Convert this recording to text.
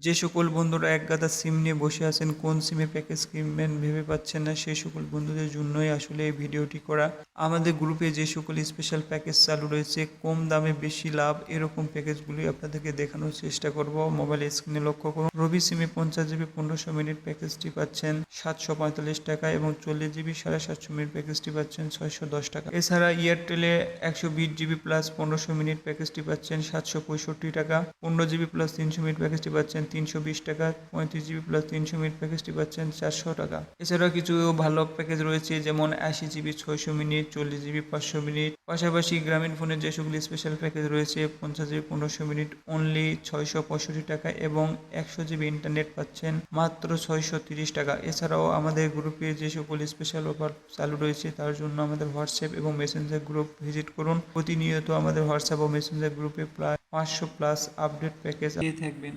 যে সকল বন্ধুরা একগাদা সিম নিয়ে বসে আছেন, কোন সিমে প্যাকেজ কিনবেন ভেবে পাচ্ছেন না, সেই সকল বন্ধুদের জন্যই আসলে এই ভিডিওটি করা। আমাদের গ্রুপে যে সকল স্পেশাল প্যাকেজ চালু রয়েছে, কম দামে বেশি লাভ, এরকম প্যাকেজগুলি আপনাদেরকে দেখানোর চেষ্টা করব। মোবাইল স্ক্রিনে লক্ষ্য করুন। রবি সিমে 50 জিবি 1500 মিনিট প্যাকেজটি পাচ্ছেন 745 টাকা এবং 40 জিবি 750 মিনিট প্যাকেজটি পাচ্ছেন 610 টাকা। এছাড়া এয়ারটেলে 120 জিবি প্লাস 1500 মিনিট প্যাকেজটি পাচ্ছেন 765 টাকা। 15 জিবি প্লাস 300 মিনিট প্যাকেজটি পাচ্ছেন 320 টাকা। 35 জিবি প্লাস 300 মিনিট প্যাকেজটি পাচ্ছেন 400 টাকা। এছাড়াও কিছু ভালো প্যাকেজ রয়েছে, যেমন 80 জিবি 600 মিনিট, 40 জিবি 500 মিনিট। পাশাপাশি গ্রামীণ ফোনের যে সকল স্পেশাল প্যাকেজ রয়েছে, 50 জিবি 1500 মিনিট অনলি 665 টাকা এবং 100 জিবি ইন্টারনেট পাচ্ছেন মাত্র 630 টাকা। এছাড়াও আমাদের গ্রুপে যে সকল স্পেশাল অফার চালু রয়েছে, তার জন্য আমাদের হোয়াটসঅ্যাপ এবং মেসেঞ্জার গ্রুপ ভিজিট করুন। প্রতিনিয়ত আমাদের হোয়াটসঅ্যাপ ও মেসেঞ্জার গ্রুপে প্রায় 500 প্লাস আপডেট প্যাকেজ দিয়ে থাকবেন।